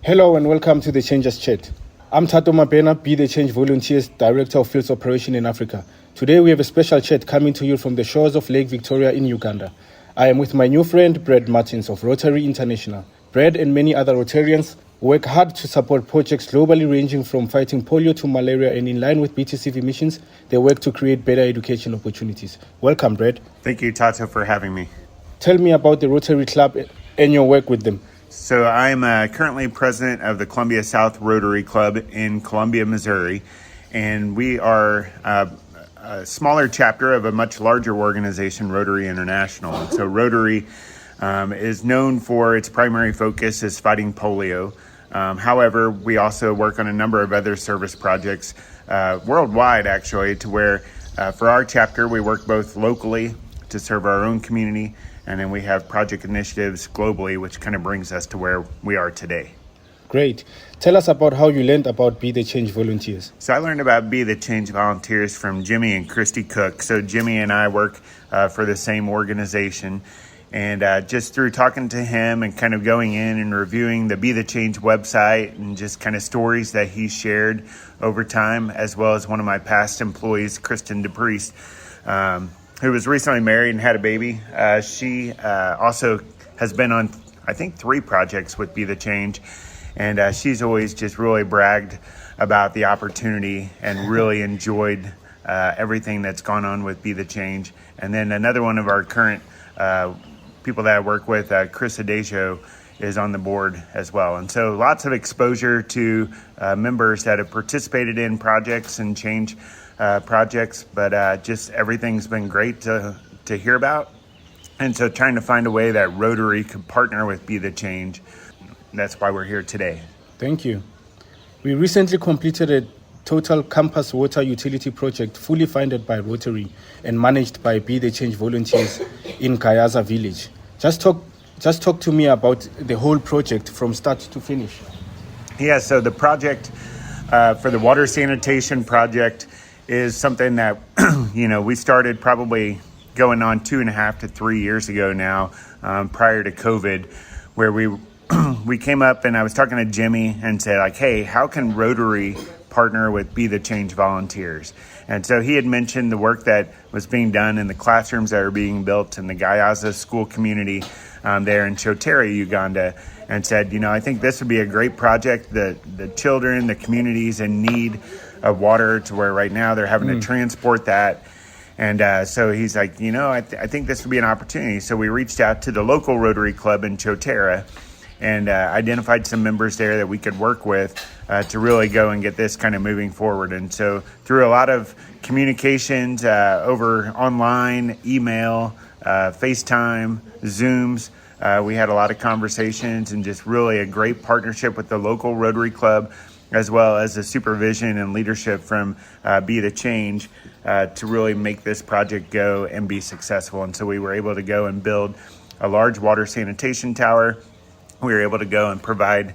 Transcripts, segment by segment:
Hello and welcome to the Changer Chat. I'm Thato Mabena, Be the Change Volunteers, Director of Fields Operation in Africa. Today we have a special chat coming to you from the shores of Lake Victoria in Uganda. I am with my new friend Brad Martens of Rotary International. Brad and many other Rotarians work hard to support projects globally ranging from fighting polio to malaria, and in line with BTCV missions, they work to create better education opportunities. Welcome, Brad. Thank you, Tato, for having me. Tell me about the Rotary Club and your work with them. So I'm currently president of the Columbia South Rotary Club in Columbia, Missouri, and we are a smaller chapter of a much larger organization, Rotary International. And so Rotary is known for its primary focus is fighting polio. However, we also work on a number of other service projects worldwide, actually, to where for our chapter, we work both locally to serve our own community, and then we have project initiatives globally, which kind of brings us to where we are today. Great. Tell us about how you learned about Be the Change Volunteers. So I learned about Be the Change Volunteers from Jimmy and Christy Cook. So Jimmy and I work for the same organization. And just through talking to him and kind of going in and reviewing the Be the Change website and just kind of stories that he shared over time, as well as one of my past employees, Kristen DePriest, who was recently married and had a baby. She also has been on, I think, 3 projects with Be the Change. And she's always just really bragged about the opportunity and really enjoyed everything that's gone on with Be the Change. And then another one of our current people that I work with, Chris Adejo, is on the board as well. And so lots of exposure to members that have participated in projects and change projects, but just everything's been great to hear about. And so trying to find a way that Rotary could partner with Be the Change. That's why we're here today. Thank you. We recently completed a total campus water utility project fully funded by Rotary and managed by Be the Change volunteers in Gayaza village. Just talk to me about the whole project from start to finish. Yeah, so the project for the water sanitation project is something that we started probably going on 2.5 to 3 years ago now, prior to COVID, where we came up and I was talking to Jimmy and said, like, hey, how can Rotary partner with Be the Change volunteers? And so he had mentioned the work that was being done in the classrooms that are being built in the Gayaza school community there in Changer, Uganda, and said, I think this would be a great project. The children, the communities in need of water, to where right now they're having to transport that. And so he's like, I think this would be an opportunity. So we reached out to the local Rotary Club in Changer and identified some members there that we could work with to really go and get this kind of moving forward. And so through a lot of communications over online, email, FaceTime, Zooms, we had a lot of conversations and just really a great partnership with the local Rotary Club, as well as the supervision and leadership from Be the Change to really make this project go and be successful. And so we were able to go and build a large water sanitation tower. We were able to go and provide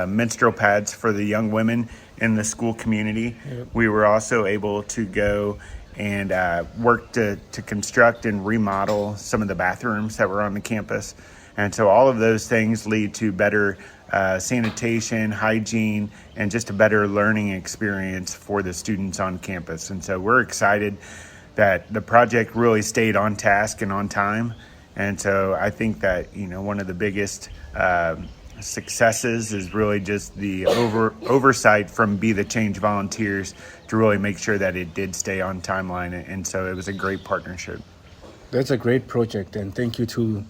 menstrual pads for the young women in the school community. Yep. We were also able to go and work to construct and remodel some of the bathrooms that were on the campus. And so all of those things lead to better sanitation, hygiene, and just a better learning experience for the students on campus. And so we're excited that the project really stayed on task and on time. And so I think that, one of the biggest successes is really just the oversight from Be the Change volunteers to really make sure that it did stay on timeline. And so it was a great partnership. That's a great project, and thank you to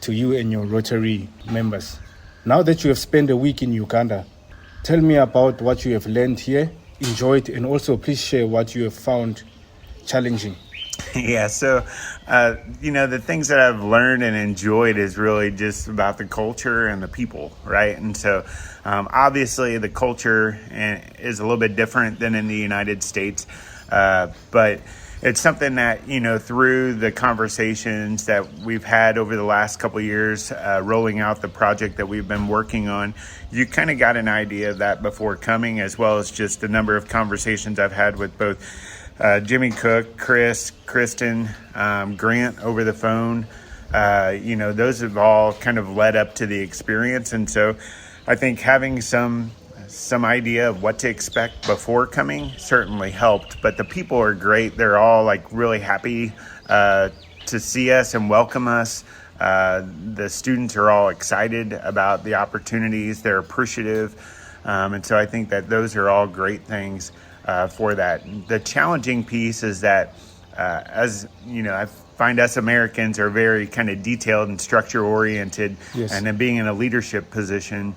you and your Rotary members. Now that you have spent a week in Uganda, tell me about what you have learned here, enjoyed, and also please share what you have found challenging. Yeah, so, the things that I've learned and enjoyed is really just about the culture and the people, right? And so, obviously, the culture is a little bit different than in the United States, but it's something that, through the conversations that we've had over the last couple of years, rolling out the project that we've been working on, you kind of got an idea of that before coming, as well as just the number of conversations I've had with both Jimmy Cook, Chris, Kristen, Grant over the phone. Those have all kind of led up to the experience. And so I think having some idea of what to expect before coming certainly helped, but the people are great. They're all like really happy to see us and welcome us. The students are all excited about the opportunities. They're appreciative. And so I think that those are all great things for that. The challenging piece is that, as you know, I find us Americans are very kind of detailed and structure oriented. Yes. And then being in a leadership position,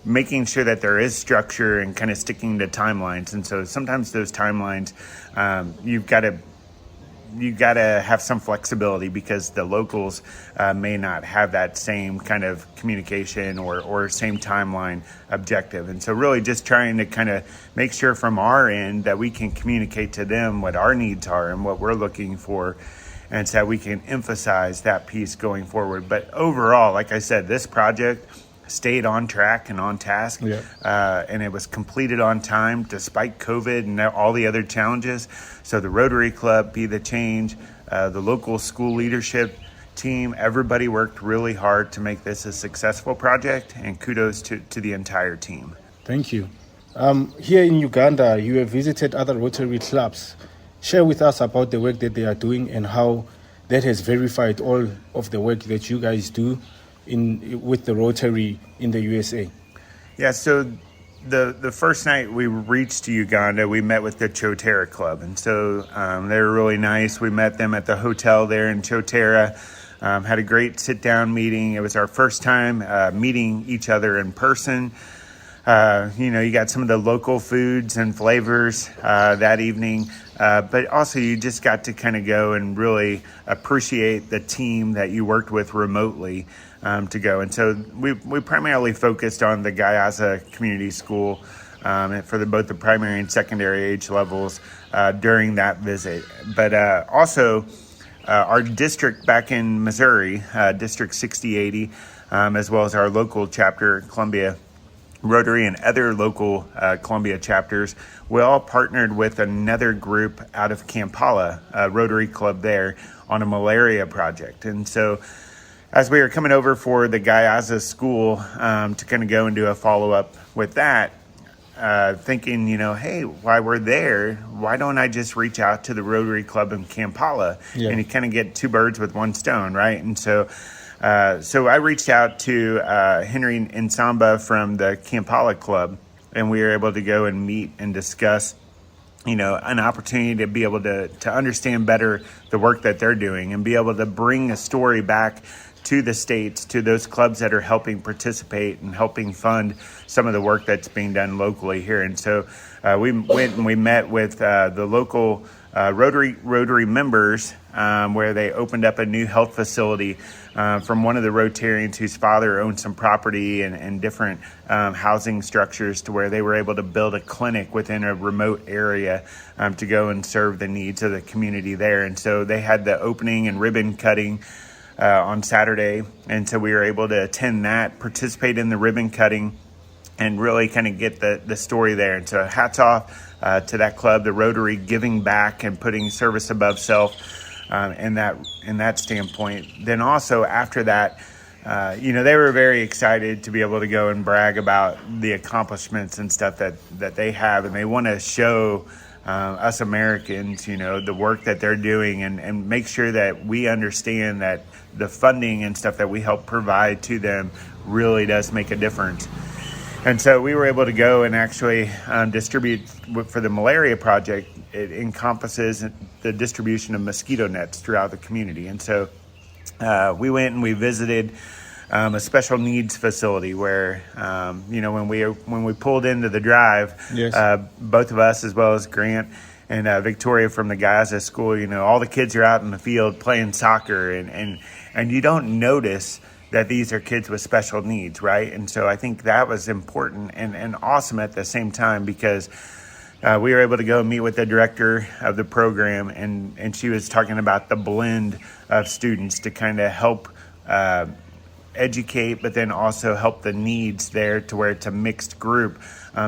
making sure that there is structure and kind of sticking to timelines. And so sometimes those timelines, you've got to have some flexibility because the locals may not have that same kind of communication or same timeline objective. And so really just trying to kind of make sure from our end that we can communicate to them what our needs are and what we're looking for, and so we can emphasize that piece going forward. But overall, like I said, this project stayed on track and on task, and it was completed on time despite COVID and all the other challenges. So the Rotary Club, Be the Change, the local school leadership team, everybody worked really hard to make this a successful project, and kudos to the entire team. Thank you. Here in Uganda, you have visited other Rotary clubs. Share with us about the work that they are doing and how that has verified all of the work that you guys do with the Rotary in the USA. Yeah, so the first night we reached Uganda, we met with the Chotera Club, and so they were really nice. We met them at the hotel there in Chotera, had a great sit-down meeting. It was our first time meeting each other in person. You got some of the local foods and flavors that evening, but also you just got to kind of go and really appreciate the team that you worked with remotely to go. And so we primarily focused on the Gayaza Community School for both the primary and secondary age levels during that visit. But also our district back in Missouri, District 6080, as well as our local chapter, Columbia Rotary, and other local Columbia chapters, we all partnered with another group out of Kampala, a Rotary Club there, on a malaria project. And so as we were coming over for the Gayaza school to kind of go and do a follow-up with that, thinking, hey, while we're there, why don't I just reach out to the Rotary Club in Kampala? Yeah. And you kind of get two birds with one stone, right? And so I reached out to Henry Nsamba from the Kampala Club, and we were able to go and meet and discuss, an opportunity to be able to understand better the work that they're doing and be able to bring a story back to the States, to those clubs that are helping participate and helping fund some of the work that's being done locally here. And so we went and we met with the local Rotary members where they opened up a new health facility from one of the Rotarians whose father owned some property and different housing structures, to where they were able to build a clinic within a remote area to go and serve the needs of the community there. And so they had the opening and ribbon cutting on Saturday, and so we were able to attend that, participate in the ribbon cutting, and really kind of get the story there. And so hats off to that club, the Rotary, giving back and putting service above self in that standpoint. Then also after that, they were very excited to be able to go and brag about the accomplishments and stuff that they have, and they want to show us Americans, the work that they're doing, and make sure that we understand that the funding and stuff that we help provide to them really does make a difference. And so we were able to go and actually distribute for the malaria project. It encompasses the distribution of mosquito nets throughout the community. And so we went and we visited a special needs facility where, when we pulled into the drive, yes, both of us, as well as Grant and Victoria from the Gayaza school, all the kids are out in the field playing soccer, and you don't notice that these are kids with special needs, right? And so I think that was important and awesome at the same time, because we were able to go and meet with the director of the program, and she was talking about the blend of students to kind of help educate, but then also help the needs there, to where it's a mixed group,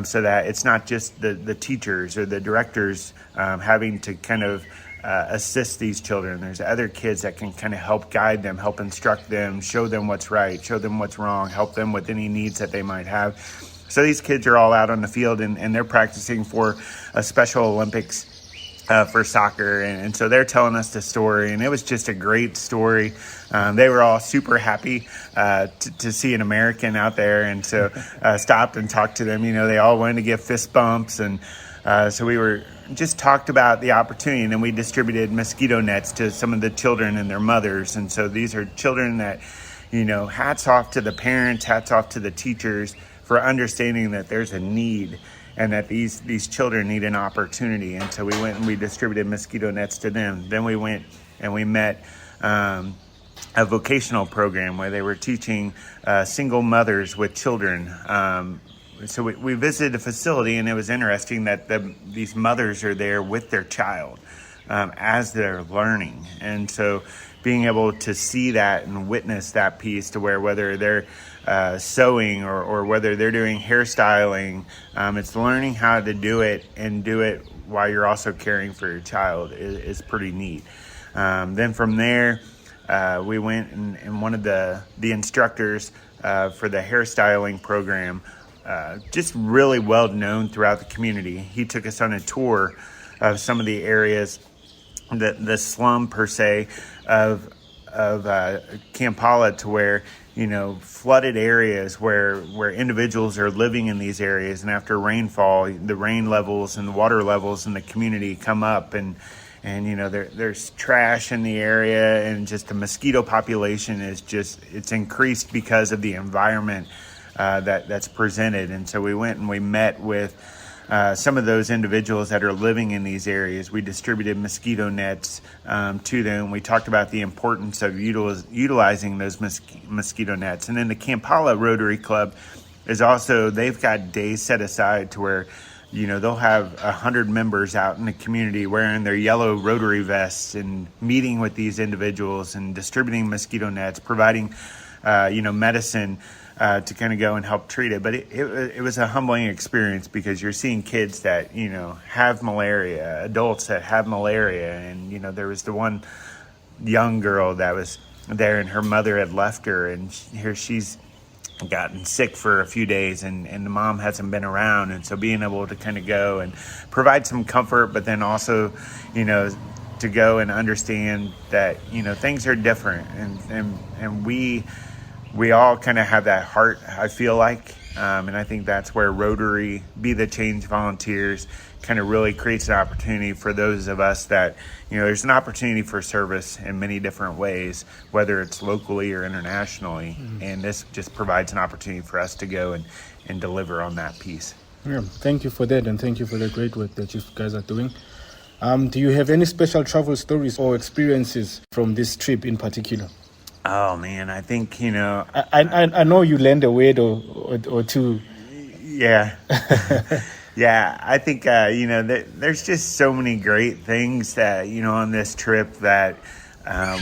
so that it's not just the teachers or the directors having to kind of assist these children. There's other kids that can kind of help guide them, help instruct them, show them what's right, show them what's wrong, help them with any needs that they might have. So these kids are all out on the field, and they're practicing for a Special Olympics for soccer, and so they're telling us the story, and it was just a great story. They were all super happy to see an American out there, and so stopped and talked to them. They all wanted to give fist bumps, and so we were just talked about the opportunity, and then we distributed mosquito nets to some of the children and their mothers. And so these are children that, hats off to the parents, hats off to the teachers for understanding that there's a need and that these children need an opportunity. And so we went and we distributed mosquito nets to them. Then we went and we met a vocational program where they were teaching single mothers with children. So we visited a facility, and it was interesting that these mothers are there with their child as they're learning. And so being able to see that and witness that piece, to where whether they're sewing or whether they're doing hairstyling, it's learning how to do it and do it while you're also caring for your child is pretty neat. Then from there, we went and one of the instructors for the hairstyling program, just really well known throughout the community. He took us on a tour of some of the areas, the slum per se of Kampala, to where flooded areas where individuals are living in these areas, and after rainfall, the rain levels and the water levels in the community come up, and there's trash in the area, and just the mosquito population it's increased because of the environment that's presented. And so we went and we met with some of those individuals that are living in these areas. We distributed mosquito nets to them. We talked about the importance of utilizing those mosquito nets. And then the Kampala Rotary Club is also, they've got days set aside to where they'll have 100 members out in the community wearing their yellow Rotary vests and meeting with these individuals and distributing mosquito nets, providing medicine to kind of go and help treat it. But it was a humbling experience, because you're seeing kids that, have malaria, adults that have malaria. And, there was the one young girl that was there, and her mother had left her, and here she's gotten sick for a few days, and the mom hasn't been around. And so being able to kind of go and provide some comfort, but then also, to go and understand that, things are different, and we all kind of have that heart, I feel like, and I think that's where Rotary, Be the Change volunteers, kind of really creates an opportunity for those of us that, there's an opportunity for service in many different ways, whether it's locally or internationally, and this just provides an opportunity for us to go and deliver on that piece. Yeah, thank you for that, and thank you for the great work that you guys are doing. Do you have any special travel stories or experiences from this trip in particular? Oh man, I think I know you learned a word or two. Yeah, yeah. I think there's just so many great things that on this trip that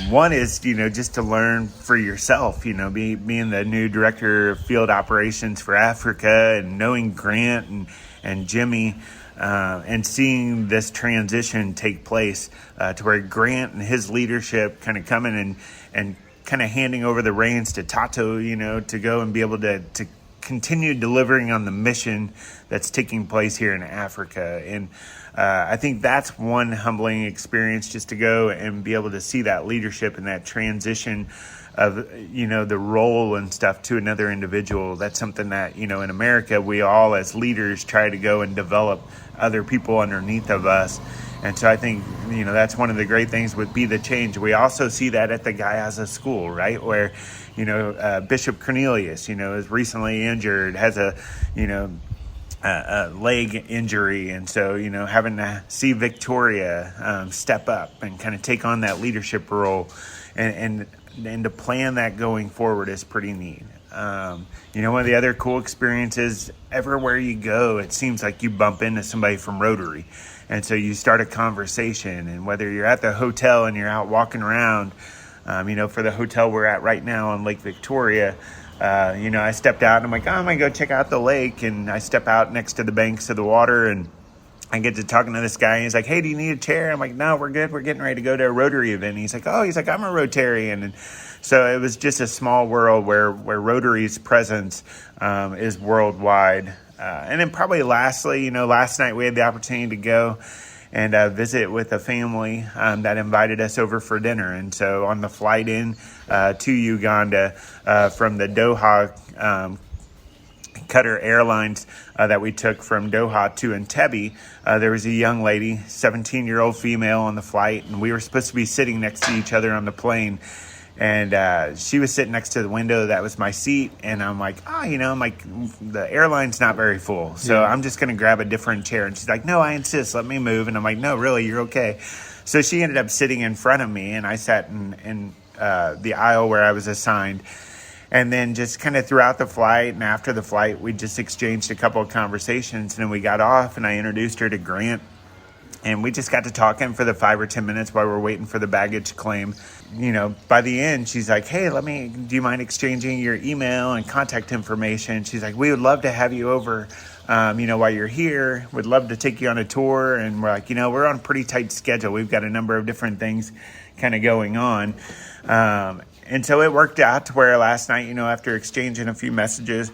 one is just to learn for yourself. Being the new director of field operations for Africa, and knowing Grant and Jimmy. And seeing this transition take place to where Grant and his leadership kind of coming and kind of handing over the reins to Thato, to go and be able to continue delivering on the mission that's taking place here in Africa. And I think that's one humbling experience, just to go and be able to see that leadership and that transition of, the role and stuff to another individual. That's something that, in America, we all as leaders try to go and develop other people underneath of us. And so I think, that's one of the great things with Be the Change. We also see that at the Gayaza School, right? Where, Bishop Cornelius, is recently injured, has a leg injury. And so, having to see Victoria step up and kind of take on that leadership role and to plan that going forward is pretty neat. One of the other cool experiences, everywhere you go, it seems like you bump into somebody from Rotary. And so you start a conversation, and whether you're at the hotel and you're out walking around, for the hotel we're at right now on Lake Victoria, I stepped out and I'm like, I'm going to go check out the lake. And I step out next to the banks of the water, and I get to talking to this guy, and he's like, "Hey, do you need a chair?" I'm like, "No, we're good. We're getting ready to go to a Rotary event." And he's like, I'm a Rotarian. And so it was just a small world where Rotary's presence is worldwide. And then probably lastly, last night we had the opportunity to go and visit with a family that invited us over for dinner. And so on the flight in to Uganda from the Doha Qatar Airlines that we took from Doha to Entebbe, there was a young lady, 17-year-old female on the flight, and we were supposed to be sitting next to each other on the plane. And she was sitting next to the window. That was my seat. And I'm like, the airline's not very full, so I'm just going to grab a different chair. And she's like, "No, I insist. Let me move." And I'm like, "No, really, you're okay." So she ended up sitting in front of me, and I sat in the aisle where I was assigned. And then just kind of throughout the flight and after the flight, we just exchanged a couple of conversations. And then we got off, and I introduced her to Grant. And we just got to talking for the 5 or 10 minutes while we're waiting for the baggage claim. By the end, she's like, "Hey, do you mind exchanging your email and contact information?" She's like, "We would love to have you over, while you're here. Would love to take you on a tour." And we're like, we're on a pretty tight schedule. We've got a number of different things kind of going on. And so it worked out to where last night, after exchanging a few messages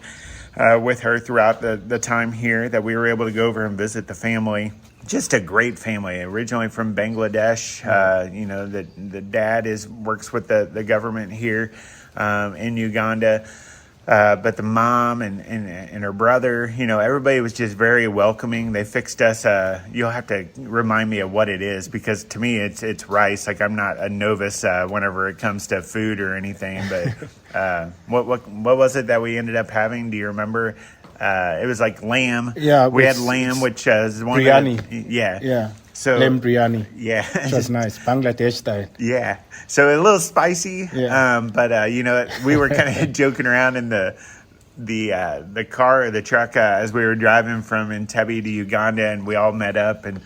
with her throughout the time here, that we were able to go over and visit the family. Just a great family, originally from Bangladesh. The dad works with the government here in Uganda. But the mom and her brother, everybody was just very welcoming. They fixed us. You'll have to remind me of what it is, because to me it's rice. Like, I'm not a novice whenever it comes to food or anything. But what was it that we ended up having? Do you remember? It was like lamb. Yeah, we had lamb, which is one biryani. Yeah. So lamb biryani. Yeah, it was nice, Bangladesh style. Yeah, so a little spicy. Yeah. But we were kind of joking around in the car or the truck as we were driving from Entebbe to Uganda, and we all met up, and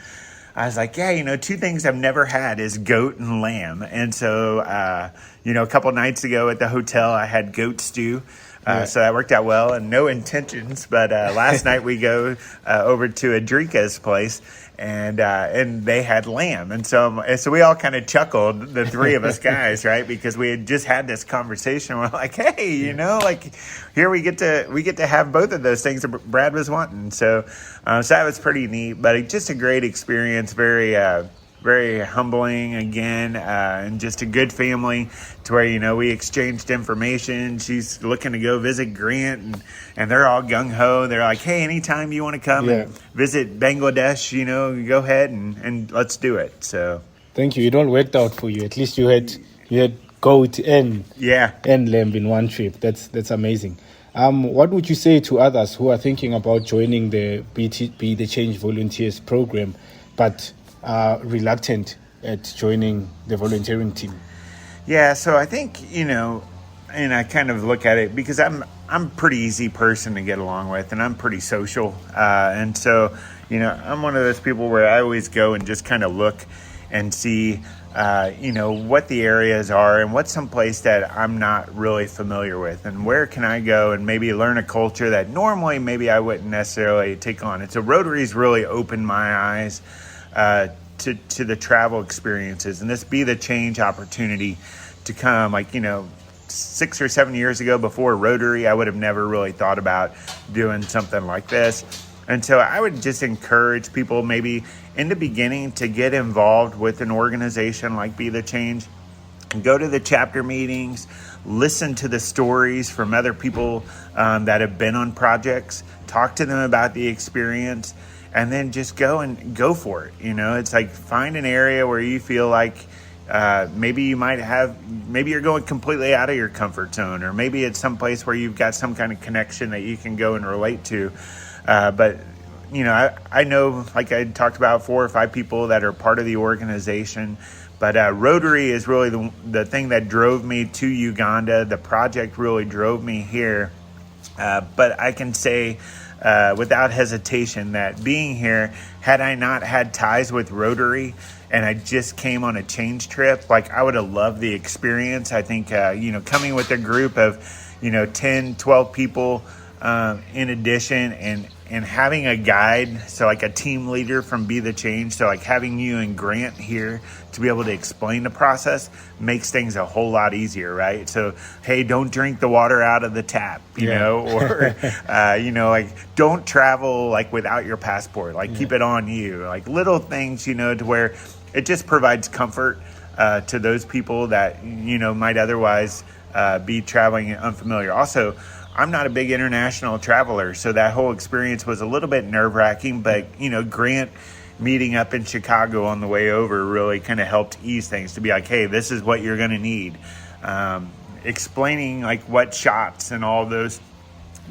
I was like, two things I've never had is goat and lamb. And so a couple nights ago at the hotel, I had goat stew. So that worked out well, and no intentions. But last night we go over to Adrika's place, and they had lamb, and so we all kind of chuckled, the three of us guys, right? Because we had just had this conversation. We're like, hey, here we get to have both of those things that Brad was wanting. So that was pretty neat, but just a great experience. Very humbling again, and just a good family to where, we exchanged information. She's looking to go visit Grant, and they're all gung-ho. They're like, "Hey, anytime you want to come and visit Bangladesh, go ahead and let's do it." So thank you. It all worked out for you. At least you had goat and lamb in one trip. That's amazing. What would you say to others who are thinking about joining the Be the Change Volunteers program, but are reluctant at joining the volunteering team? Yeah, so I think, and I kind of look at it because I'm a pretty easy person to get along with, and I'm pretty social. And so, I'm one of those people where I always go and just kind of look and see, what the areas are and what's someplace that I'm not really familiar with, and where can I go and maybe learn a culture that normally maybe I wouldn't necessarily take on. And so Rotary's really opened my eyes to the travel experiences, and this Be the Change opportunity to come. 6 or 7 years ago, before Rotary, I would have never really thought about doing something like this. And so I would just encourage people maybe in the beginning to get involved with an organization like Be the Change. Go to the chapter meetings, listen to the stories from other people that have been on projects, talk to them about the experience, and then just go for it. It's like, find an area where you feel like maybe you're going completely out of your comfort zone, or maybe it's someplace where you've got some kind of connection that you can go and relate to. But I know, like I talked about, 4 or 5 people that are part of the organization. But Rotary is really the thing that drove me to Uganda. The project really drove me here. But I can say without hesitation that being here, had I not had ties with Rotary and I just came on a change trip, I would have loved the experience. I think, coming with a group of, 10, 12 people in addition, and having a guide, so like a team leader from Be the Change, so like having you and Grant here to be able to explain the process makes things a whole lot easier, right? So, hey, don't drink the water out of the tap, you know, or, like don't travel like without your passport, like keep it on you, like little things, to where it just provides comfort to those people that, might otherwise be traveling unfamiliar. Also, I'm not a big international traveler, so that whole experience was a little bit nerve-wracking, but, Grant meeting up in Chicago on the way over really kind of helped ease things to be like, hey, this is what you're going to need. Explaining like what shots and all those,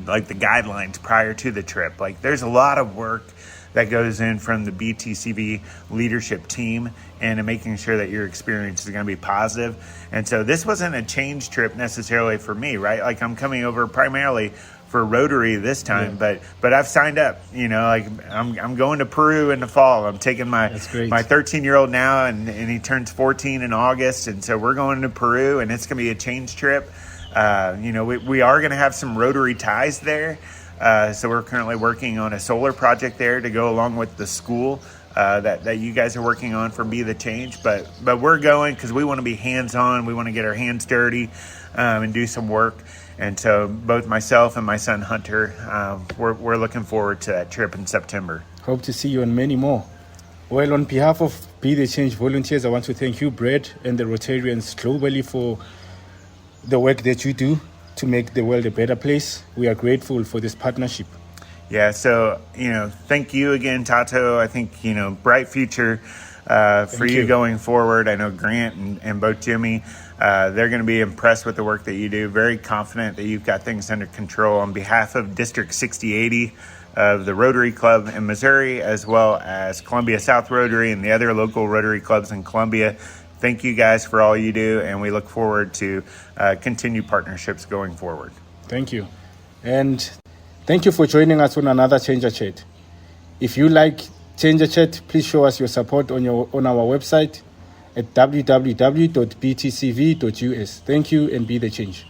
like the guidelines prior to the trip. Like there's a lot of work that goes in from the BTCV leadership team and in making sure that your experience is going to be positive. And so this wasn't a change trip necessarily for me, right? Like I'm coming over primarily for Rotary this time, but I've signed up, like I'm going to Peru in the fall. I'm taking my 13-year-old now and he turns 14 in August. And so we're going to Peru and it's going to be a change trip. We are going to have some Rotary ties there. So we're currently working on a solar project there to go along with the school that you guys are working on for Be the Change. But we're going because we want to be hands-on. We want to get our hands dirty and do some work. And so both myself and my son Hunter, we're looking forward to that trip in September. Hope to see you on many more. Well, on behalf of Be the Change volunteers, I want to thank you, Brad, and the Rotarians globally for the work that you do to make the world a better place. We are grateful for this partnership. Yeah, so, thank you again, Thato. I think, bright future for you going forward. I know Grant and both Jimmy, they're going to be impressed with the work that you do. Very confident that you've got things under control. On behalf of District 6080 of the Rotary Club in Missouri, as well as Columbia South Rotary and the other local Rotary clubs in Columbia, thank you guys for all you do, and we look forward to continued partnerships going forward. Thank you. And thank you for joining us on another Changer Chat. If you like Changer Chat, please show us your support on our website at www.btcv.us. Thank you and be the change.